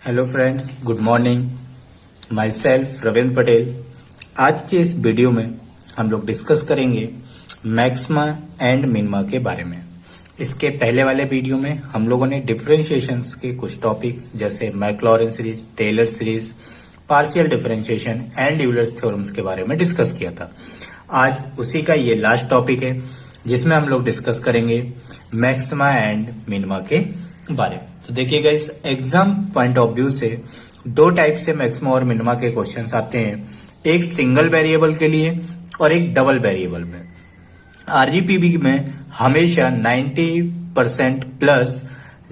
Hello friends, good morning. My self Ravindra Patel. आज के इस वीडियो में हम लोग डिस्कस करेंगे मैक्सिमा एंड मिनिमा के बारे में। इसके पहले वाले वीडियो में हम लोगों ने डिफरेंशिएशंस के कुछ टॉपिक्स जैसे Maclaurin series, Taylor series, partial differentiation and Euler's theorems के बारे में डिस्कस किया था। आज उसी का ये लास्ट टॉपिक है जिसमें हम लोग डिस्कस करेंगे मैक्सिमा एंड मिनिमा के बारे में। तो देखिएगा, इस एग्जाम पॉइंट ऑफ व्यू से दो टाइप से मैक्सिमा और मिनिमा के क्वेश्चंस आते हैं, एक सिंगल वेरिएबल के लिए और एक डबल वेरिएबल में। आरजीपीवी में हमेशा 90% प्लस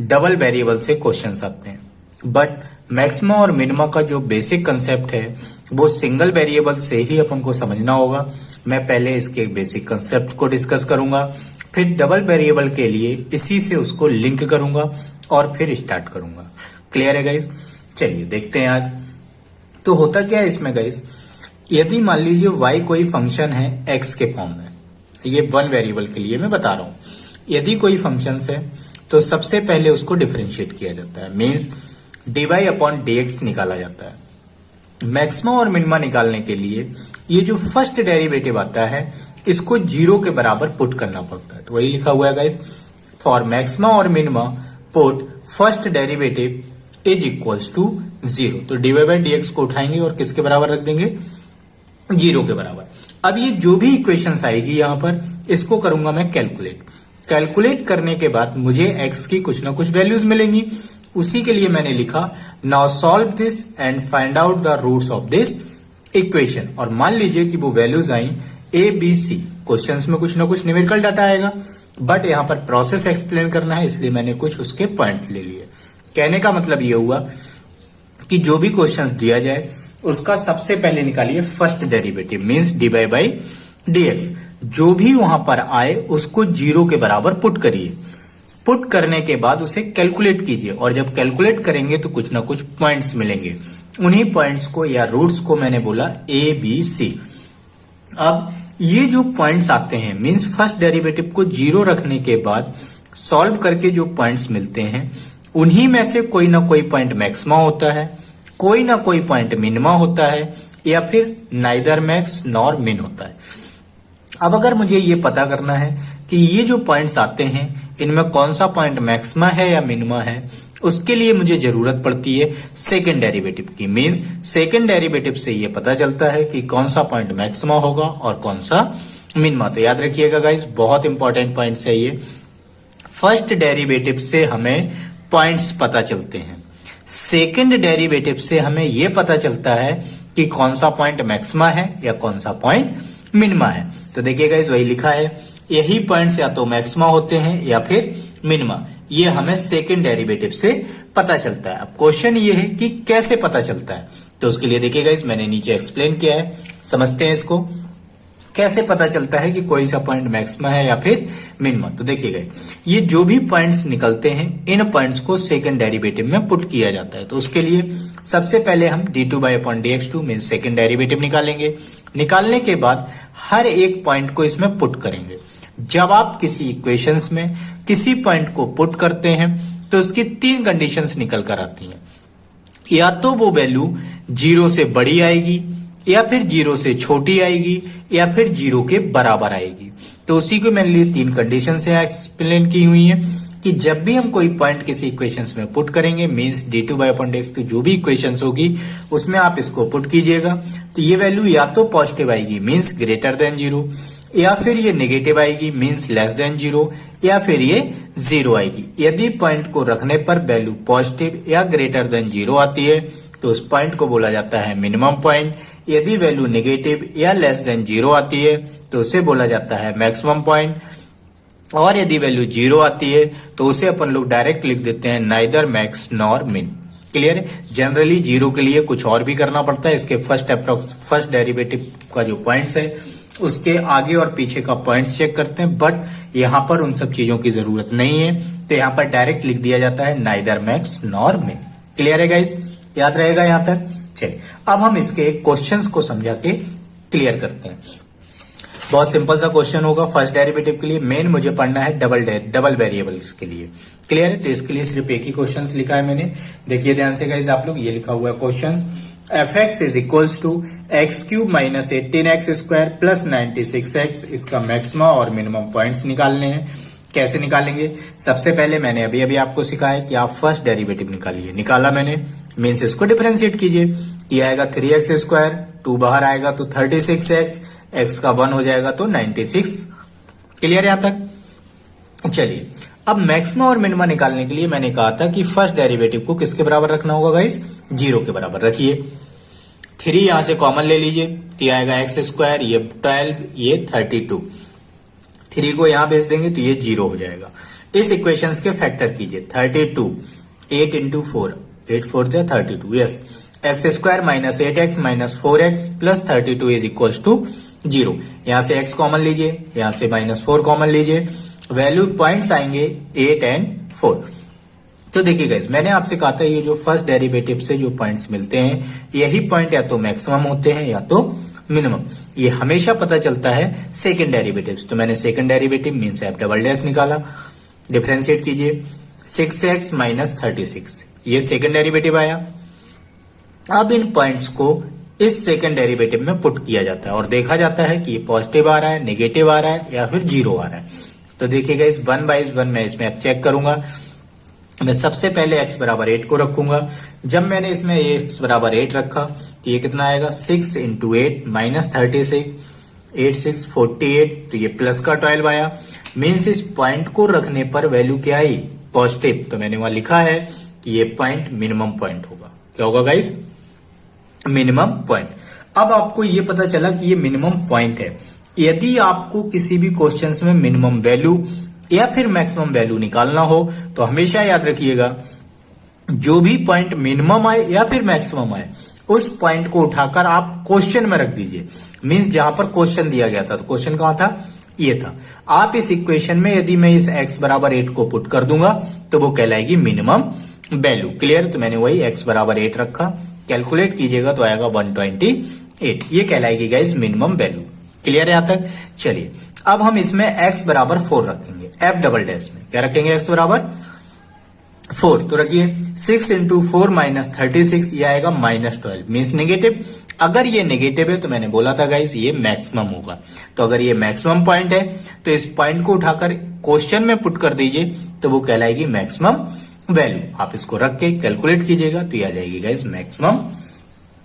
डबल वेरिएबल से क्वेश्चंस आते हैं, बट मैक्सिमा और मिनिमा का जो बेसिक कंसेप्ट है वो सिंगल वेरिएबल से ही अपन को समझना होगा। मैं पहले इसके बेसिक कंसेप्ट को डिस्कस करूंगा, फिर डबल वेरिएबल के लिए इसी से उसको लिंक करूंगा और फिर स्टार्ट करूंगा। क्लियर है गाइस? चलिए देखते हैं आज। तो होता क्या है इसमें गाइस, यदि मान लीजिए y कोई फंक्शन है x के फॉर्म में, ये वन वेरिएबल के लिए मैं बता रहा हूं। यदि कोई फंक्शन है तो सबसे पहले उसको डिफरेंशिएट किया जाता है, मीन्स dy/dx निकाला जाता है। मैक्सिमा और मिनिमा निकालने के लिए ये जो फर्स्ट डेरिवेटिव आता है इसको जीरो के बराबर पुट करना पड़ता है। तो वही लिखा हुआ है गाइस, फॉर मैक्सिमा और minima put first derivative is equals to zero. तो dy/dx को उठाएंगे और किसके बराबर रख देंगे? जीरो के बराबर। अब ये जो भी इक्वेशंस आएगी यहां पर, इसको करूंगा मैं कैलकुलेट करने के बाद मुझे x की कुछ ना कुछ वैल्यूज मिलेंगी। उसी के लिए मैंने लिखा now solve this and find out the roots of this equation. और मान लीजिए कि वो वैल्यूज आई ए बी सी। क्वेश्चंस में कुछ ना कुछ न्यूमेरिकल डाटा आएगा, बट यहां पर प्रोसेस एक्सप्लेन करना है, इसलिए मैंने कुछ उसके पॉइंट ले लिए। कहने का मतलब ये हुआ कि जो भी क्वेश्चंस दिया जाए उसका सबसे पहले निकालिए फर्स्ट डेरिवेटिव, मींस dy/dx। जो भी वहां पर आए उसको जीरो के बराबर पुट करिए। पुट करने के बाद उसे कैलकुलेट कीजिए, और जब कैलकुलेट करेंगे तो कुछ ना कुछ पॉइंट्स मिलेंगे। उन्हीं पॉइंट्स को या रूट्स को मैंने बोला ए बी सी। अब ये जो पॉइंट्स आते हैं, मींस फर्स्ट डेरिवेटिव को जीरो रखने के बाद सॉल्व करके जो पॉइंट्स मिलते हैं, उन्हीं में से कोई ना कोई पॉइंट मैक्सिमा होता है, कोई ना कोई पॉइंट मिनिमा होता है, या फिर नाइदर मैक्स नॉर मिन होता है। अब अगर मुझे ये पता करना है कि ये जो पॉइंट्स आते हैं इनमें कौन सा पॉइंट मैक्सिमा है या मिनिमा है, उसके लिए मुझे जरूरत पड़ती है सेकंड डेरिवेटिव की। मींस सेकंड डेरिवेटिव से ये पता चलता है कि कौन सा पॉइंट मैक्सिमा होगा और कौन सा मिनिमा। तो याद रखिएगा गाइस, बहुत इंपॉर्टेंट पॉइंट्स है ये। फर्स्ट डेरिवेटिव से हमें पॉइंट्स पता चलते हैं, सेकंड डेरिवेटिव से हमें यह पता चलता है कि कौन सा पॉइंट मैक्सिमा है या कौन सा पॉइंट मिनिमा है। तो देखिएगा इस वही लिखा है, यही पॉइंट्स या तो मैक्सिमा होते हैं या फिर मिनिमा। ये हमें सेकंड डेरिवेटिव से पता चलता है। अब क्वेश्चन ये है कि कैसे पता चलता है, तो उसके लिए देखिएगा इस मैंने नीचे एक्सप्लेन किया है, समझते हैं इसको। कैसे पता चलता है कि कोई सा पॉइंट मैक्सिमा है या फिर मिनिमा? तो देखिएगा, ये जो भी पॉइंट्स निकलते हैं इन पॉइंट्स को सेकंड डेरिवेटिव में पुट किया जाता है। तो उसके लिए सबसे पहले हम d2/dx2 में सेकंड डेरिवेटिव निकालेंगे। निकालने के बाद हर एक पॉइंट को इसमें पुट करेंगे। जब आप किसी इक्वेशंस में किसी पॉइंट को पुट करते हैं तो उसकी तीन कंडीशंस निकल कर आती हैं, या तो वो वैल्यू जीरो से बड़ी आएगी, या फिर जीरो से छोटी आएगी, या फिर जीरो के बराबर आएगी। तो उसी को मैंने लिए तीन कंडीशन से एक्सप्लेन की हुई है कि जब भी हम कोई पॉइंट किसी इक्वेशंस में पुट करेंगे, मींस d2/dx2 जो भी इक्वेशंस होगी उसमें आप इसको पुट कीजिएगा, तो ये वैल्यू या तो पॉजिटिव आएगी, मींस ग्रेटर देन जीरो, या फिर ये नेगेटिव आएगी, मींस लेस देन जीरो, या फिर ये जीरो आएगी। यदि पॉइंट को रखने पर वैल्यू पॉजिटिव या ग्रेटर देन जीरो आती है तो उस पॉइंट को बोला जाता है मिनिमम पॉइंट। यदि वैल्यू नेगेटिव या लेस देन जीरो आती है तो उसे बोला जाता है मैक्सिमम पॉइंट। और यदि वैल्यू जीरो आती है तो उसे अपन लोग डायरेक्ट लिख देते हैं नाइदर मैक्स नॉर मिन। क्लियर है? जनरली जीरो के लिए कुछ और भी करना पड़ता है, इसके फर्स्ट डेरिवेटिव का जो पॉइंट्स है उसके आगे और पीछे का पॉइंट्स चेक करते हैं, बट यहां पर उन सब चीजों की जरूरत नहीं है। तो यहां पर डायरेक्ट लिख दिया जाता है नाइदर मैक्स नॉर मिन। क्लियर है गाइस? याद रहेगा यहां तक? चलिए अब हम इसके क्वेश्चंस को समझा के क्लियर करते हैं। बहुत सिंपल सा क्वेश्चन होगा फर्स्ट डेरिवेटिव के लिए। मेन मुझे पढ़ना है डबल वेरिएबल्स के लिए। क्लियर है? तो इसके लिए सिर्फ एक ही क्वेश्चन लिखा है मैंने, देखिए ध्यान से गाइस आप लोग, ये लिखा हुआ है question fx is equals to x cube minus 18x square plus 96x। इसका मैक्सिमा और मिनिमम पॉइंट्स निकालने हैं। कैसे निकालेंगे? सबसे पहले मैंने अभी अभी आपको सिखाया कि आप फर्स्ट डेरिवेटिव निकालिए। निकाला मैंने, मीन्स इसको डिफरेंशिएट कीजिए। ये आएगा 3x स्क्वायर, 2 बाहर आएगा तो 36x, x का 1 हो जाएगा तो 96। क्लियर है यहां तक? चलिए, अब मैक्सिमा और मिनिमा निकालने के लिए मैंने कहा था कि फर्स्ट डेरिवेटिव को किसके बराबर रखना होगा गाइस? 0 के बराबर रखिए। 3 यहां से कॉमन ले लीजिए, तो ये आएगा एक्स स्क्वायर, ये 12, ये 32। 3 को यहां भेज देंगे तो ये 0 हो जाएगा। इस इक्वेशंस के फैक्टर कीजिए। 32 8 इंटू 4, 8 4 जा 32, yes. X square minus 8x minus 4x plus 32 is equal to 0। यहां से x कॉमन लीजिए, यहां से -4 कॉमन लीजिए। वैल्यू पॉइंट्स आएंगे 8 एंड 4। तो देखिए गाइस, मैंने आपसे कहा था ये जो फर्स्ट डेरिवेटिव से जो पॉइंट्स मिलते हैं, यही पॉइंट या तो मैक्सिमम होते हैं या तो मिनिमम। ये हमेशा पता चलता है सेकंड डेरिवेटिव। तो मैंने second derivative means F double dash निकाला। डिफरेंशिएट कीजिए, 6x माइनस 36, ये सेकंड डेरिवेटिव आया। अब इन पॉइंट्स को इस सेकंड डेरिवेटिव में पुट किया जाता है और देखा जाता है कि ये पॉजिटिव आ रहा है, नेगेटिव आ रहा है या फिर 0 आ रहा है। तो देखिएगा इस 1/1 मैं इसमें अब चेक करूंगा। मैं सबसे पहले x बराबर 8 को रखूंगा। जब मैंने इसमें x बराबर 8 रखा तो ये कितना आएगा? 6 इंटू 8 माइनस 36, 8 6 48, तो ये प्लस का 12 आया। मीन्स इस पॉइंट को रखने पर वैल्यू क्या आई? पॉजिटिव। तो मैंने वहां लिखा है कि ये पॉइंट मिनिमम पॉइंट होगा। क्या होगा गाइस? Minimum point. अब आपको ये पता चला कि ये मिनिमम पॉइंट है। यदि आपको किसी भी क्वेश्चंस में मिनिमम वैल्यू या फिर मैक्सिमम वैल्यू निकालना हो तो हमेशा याद रखिएगा, जो भी पॉइंट मिनिमम आए या फिर मैक्सिमम आए, उस पॉइंट को उठाकर आप क्वेश्चन में रख दीजिए। मींस जहां पर क्वेश्चन दिया गया था, तो क्वेश्चन कहां था? ये था। आप इस इक्वेशन में यदि मैं इस x बराबर 8 को पुट कर दूंगा तो वो कहलाएगी मिनिमम वैल्यू। क्लियर? तो मैंने वही x बराबर 8 रखा। कैलकुलेट कीजिएगा तो आएगा 128। ये कहलाएगी गाइज मिनिमम वैल्यू। क्लियर है यहां तक? चलिए, अब हम इसमें x बराबर 4 रखेंगे। एफ डबल डैश में क्या रखेंगे? x बराबर 4। तो रखिए 6 इंटू 4 माइनस 36, ये आएगा -12, मीन्स नेगेटिव। अगर ये नेगेटिव है तो मैंने बोला था गाइज ये मैक्सिमम होगा। तो अगर ये मैक्सिमम पॉइंट है तो इस पॉइंट को उठाकर क्वेश्चन में पुट कर दीजिए तो वो कहलाएगी मैक्सिमम वैल्यू। आप इसको रख के कैलकुलेट कीजिएगा तो ये आ जाएगी गाइज मैक्सिमम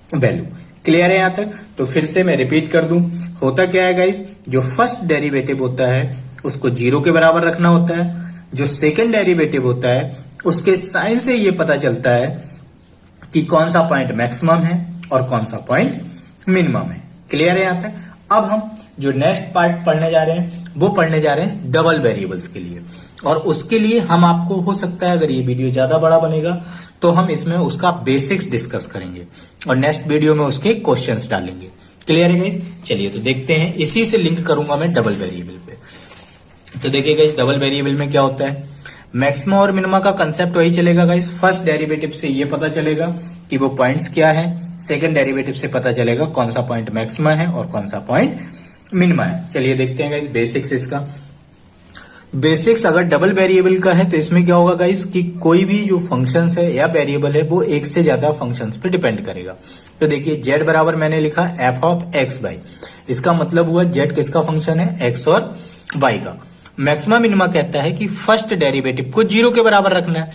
वैल्यू। क्लियर है यहां तक? तो फिर से मैं रिपीट कर दूं, होता क्या है गाइज, जो फर्स्ट डेरिवेटिव होता है उसको 0 के बराबर रखना होता है। जो सेकंड डेरिवेटिव होता है उसके साइन से ये पता चलता है कि कौन सा पॉइंट मैक्सिमम है और कौन सा पॉइंट मिनिमम है। क्लियर है यहां तक? अब हम जो नेक्स्ट पार्ट पढ़ने जा रहे हैं वो पढ़ने जा रहे हैं डबल वेरिएबल्स के लिए। और उसके लिए हम आपको, हो सकता है अगर ये वीडियो ज्यादा बड़ा बनेगा तो हम इसमें उसका बेसिक्स डिस्कस करेंगे और नेक्स्ट वीडियो में उसके क्वेश्चंस डालेंगे। क्लियर है गाइस? चलिए तो देखते हैं, इसी से लिंक करूंगा मैं डबल वेरिएबल पे। तो देखिए गाइस, डबल वेरिएबल में क्या होता है? मैक्सिमा और मिनिमा का कंसेप्ट वही चलेगा गाइस। फर्स्ट डेरिवेटिव से ये पता चलेगा कि वो पॉइंट्स क्या है, सेकंड डेरिवेटिव से पता चलेगा कौन सा पॉइंट मैक्सिमा है और कौन सा पॉइंट मिनिमा है। चलिए देखते हैं गाइस बेसिक्स इसका। बेसिक्स अगर डबल वेरिएबल का है तो इसमें क्या होगा गाइस कि कोई भी जो फंक्शंस है या वेरिएबल है वो एक से ज्यादा फंक्शंस पे डिपेंड करेगा। तो देखिए z बराबर मैंने लिखा f ऑफ x बाई, इसका मतलब हुआ z किसका फंक्शन है? x और y का। मैक्सिमा मिनिमा कहता है कि फर्स्ट डेरिवेटिव को 0 के बराबर रखना है।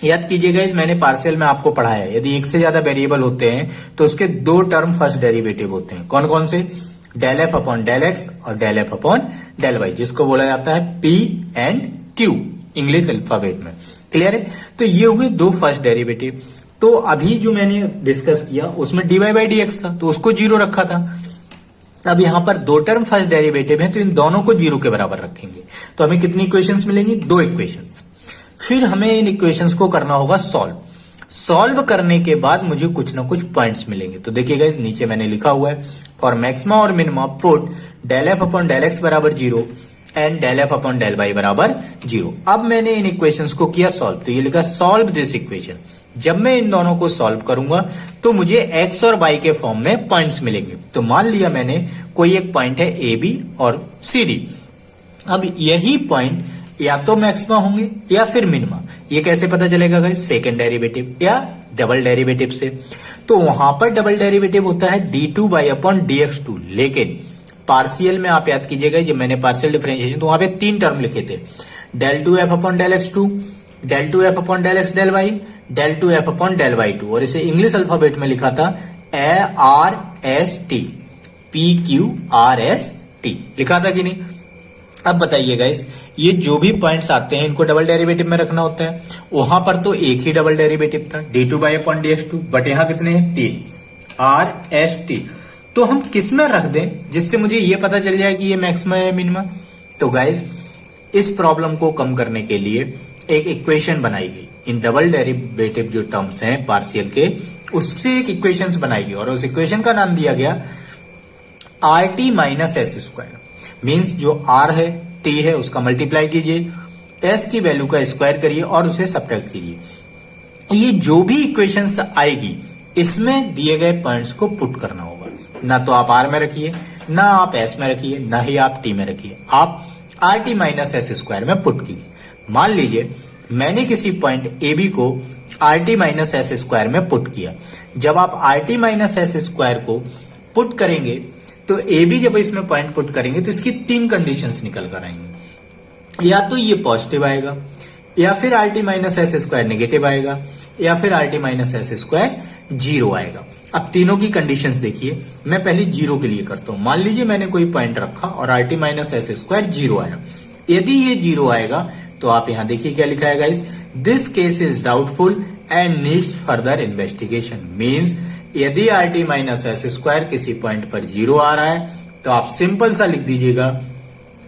याद कीजिएगा, इस मैंने पार्शियल में आपको पढ़ाया है, यदि एक से ज्यादा वेरिएबल होते हैं तो उसके 2 टर्म फर्स्ट डेरिवेटिव होते हैं। कौन कौन से? Del F upon del X और del F upon del Y, जिसको बोला जाता है P and Q English alphabet में। क्लियर है? तो ये हुए 2 फर्स्ट डेरिवेटिव। तो अभी जो मैंने डिस्कस किया उसमें dy बाई डी एक्स था तो उसको 0 रखा था। अब यहां पर 2 टर्म फर्स्ट डेरिवेटिव है तो इन दोनों को 0 के बराबर रखेंगे। तो हमें कितनी इक्वेशंस मिलेंगी? 2 इक्वेशंस। फिर हमें इन इक्वेशंस को करना होगा सॉल्व करने के बाद मुझे कुछ ना कुछ पॉइंट्स मिलेंगे। तो देखिएगा नीचे मैंने लिखा हुआ है फॉर मैक्सिमा और minima put del F upon del x बराबर 0, and del F upon del y बराबर 0। अब मैंने इन इक्वेशंस को किया सॉल्व, तो ये लिखा सॉल्व दिस इक्वेशन। जब मैं इन दोनों को सॉल्व करूंगा तो मुझे एक्स और वाई के फॉर्म में पॉइंट्स मिलेंगे। तो मान लिया मैंने कोई एक पॉइंट है ए बी और सी डी। अब यही पॉइंट या तो मैक्सिमा होंगे या फिर मिनिमा। ये कैसे पता चलेगा गाइस? सेकंड डेरिवेटिव या डबल डेरिवेटिव से। तो वहां पर डबल डेरिवेटिव होता है d2 अपॉन dx2, लेकिन पार्शियल में आप याद कीजिएगा जब मैंने पार्शियल डिफरेंशिएशन तो वहां पे 3 टर्म लिखे थे, del 2f upon del x2, del 2f upon del x del y, del 2f upon del y2, और इसे इंग्लिश अल्फाबेट में लिखा था ARST, PQRST लिखा था कि नहीं? अब बताइए गाइस, ये जो भी पॉइंट्स आते हैं इनको डबल डेरिवेटिव में रखना होता है। वहां पर तो एक ही डबल डेरिवेटिव था d2 अपॉन dx2, बट यहां कितने हैं? 3, RST। तो हम किस में रख दें जिससे मुझे ये पता चल जाए कि ये मैक्सिमा है मिनिमा? तो गाइस, इस प्रॉब्लम को कम करने के लिए एक इक्वेशन बनाई गई। इन डबल डेरिवेटिव जो टर्म्स हैं पार्शियल के, उससे एक इक्वेशंस बनाई गई और उस इक्वेशन का नाम दिया गया RT minus S square. Means जो R है, T है, उसका मल्टीप्लाई कीजिए, S की वैल्यू का स्क्वायर करिए और उसे सब्ट्रैक्ट कीजिए। ये जो भी इक्वेशंस आएगी इसमें दिए गए पॉइंट्स को पुट करना होगा। ना तो आप R में रखिए, ना आप S में रखिए, ना ही आप T में रखिए, आप RT माइनस एस स्क्वायर में पुट कीजिए। मान लीजिए मैंने किसी पॉइंट AB को RT माइनस एस स्क्वायर में पुट किया। जब आप RT माइनस एस स्क्वायर को पुट करेंगे तो AB जब इसमें पॉइंट पुट करेंगे तो इसकी 3 कंडीशंस निकल कर आएंगी। या तो ये पॉजिटिव आएगा, या फिर RT minus S square negative आएगा, या फिर RT माइनस एस स्क्वायर 0 आएगा। अब तीनों की कंडीशंस देखिए। मैं पहले 0 के लिए करता हूं। मान लीजिए मैंने कोई पॉइंट रखा और RT माइनस एस स्क्वायर 0 आया। यदि ये 0 आएगा तो आप यहां देखिए क्या लिखा है guys, this case is doubtful and needs further investigation. Means यदि RT माइनस एस स्क्वायर किसी पॉइंट पर 0 आ रहा है तो आप सिंपल सा लिख दीजिएगा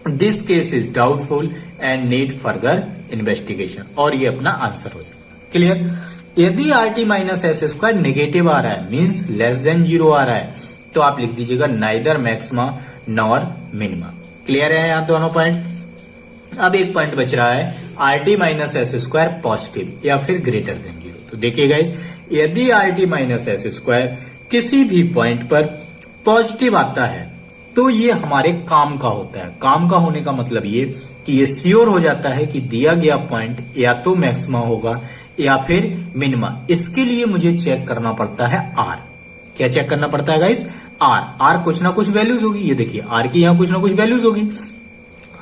this case is doubtful and need further investigation, और ये अपना आंसर हो जाएगा। क्लियर? यदि RT minus S square negative आ रहा है, मीन्स लेस देन 0 आ रहा है, तो आप लिख दीजिएगा neither maxima nor minima. Clear है यहां दोनों पॉइंट? अब एक पॉइंट बच रहा है RT minus S square positive या फिर ग्रेटर देन 0। तो देखिए गाइस, यदि RT माइनस एस स्क्वायर किसी भी पॉइंट पर पॉजिटिव आता है तो ये हमारे काम का होता है। काम का होने का मतलब ये कि ये श्योर हो जाता है कि दिया गया पॉइंट या तो मैक्सिमा होगा या फिर मिनिमा। इसके लिए मुझे चेक करना पड़ता है R। क्या चेक करना पड़ता है गाइस? R कुछ ना कुछ वैल्यूज होगी। ये देखिए R की यहां कुछ ना कुछ वैल्यूज होगी।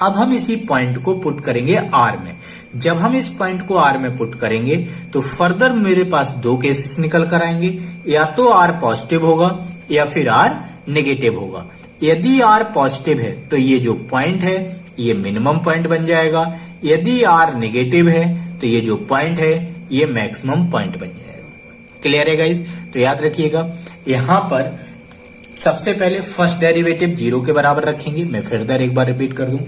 अब हम इसी पॉइंट को पुट करेंगे R में। जब हम इस पॉइंट को R में पुट करेंगे तो फर्दर मेरे पास 2 केसेस निकल कर आएंगे, या तो R पॉजिटिव होगा या फिर R नेगेटिव होगा। यदि R पॉजिटिव है तो ये जो पॉइंट है ये मिनिमम पॉइंट बन जाएगा। यदि R नेगेटिव है तो ये जो पॉइंट है ये मैक्सिमम पॉइंट बन जाएगा। क्लियर है गाइस? तो याद रखिएगा, यहां पर सबसे पहले फर्स्ट डेरिवेटिव 0 के बराबर रखेंगे। मैं फिर एक बार रिपीट कर दूं,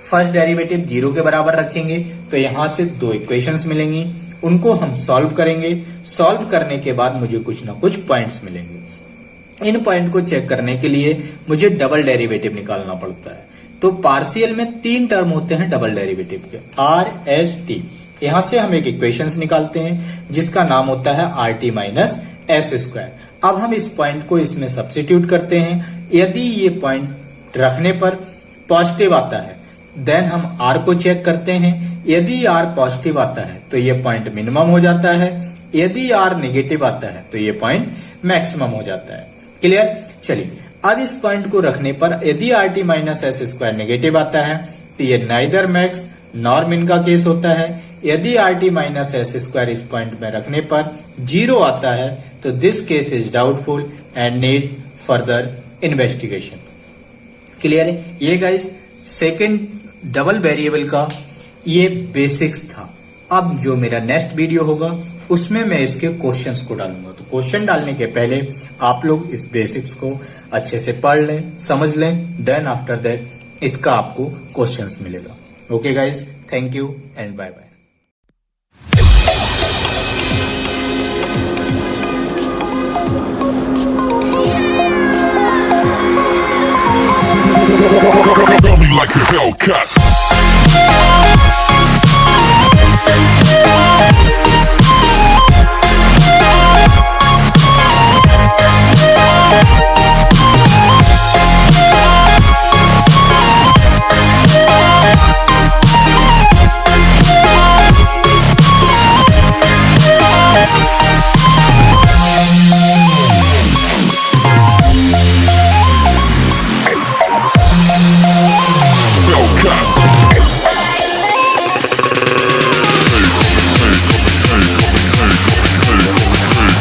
फर्स्ट डेरिवेटिव 0 के बराबर रखेंगे तो यहां से 2 इक्वेशंस मिलेंगी, उनको हम सॉल्व करेंगे। सॉल्व करने के बाद मुझे कुछ ना कुछ पॉइंट्स मिलेंगे। इन पॉइंट को चेक करने के लिए मुझे डबल डेरिवेटिव निकालना पड़ता है। तो पार्शियल में 3 टर्म होते हैं डबल डेरिवेटिव के, RST। यहां से हम एक इक्वेशंस निकालते हैं जिसका नाम होता है RT माइनस एस स्क्वायर। अब हम इस पॉइंट को इसमें सब्स्टिट्यूट करते हैं। यदि ये पॉइंट रखने पर पॉजिटिव आता है देन हम R को चेक करते हैं। यदि R पॉजिटिव आता है तो ये पॉइंट मिनिमम हो जाता है। यदि R नेगेटिव आता है तो ये पॉइंट मैक्सिमम हो जाता है। क्लियर? चलिए, अब इस पॉइंट को रखने पर यदि RT minus S square negative आता है तो ये नाइदर मैक्स नॉर मिन का केस होता है। यदि RT माइनस एस स्क्वायर इस पॉइंट में रखने पर 0 आता है तो this case is doubtful and needs further investigation. Clear है? ये गाइस सेकंड डबल वेरिएबल का ये बेसिक्स था। अब जो मेरा नेक्स्ट वीडियो होगा उसमें मैं इसके क्वेश्चंस को डालूंगा। तो क्वेश्चन डालने के पहले आप लोग इस बेसिक्स को अच्छे से पढ़ लें, समझ लें, देन आफ्टर दैट इसका आपको क्वेश्चंस मिलेगा। Okay guys, thank you and bye bye. Run me like a Hellcat.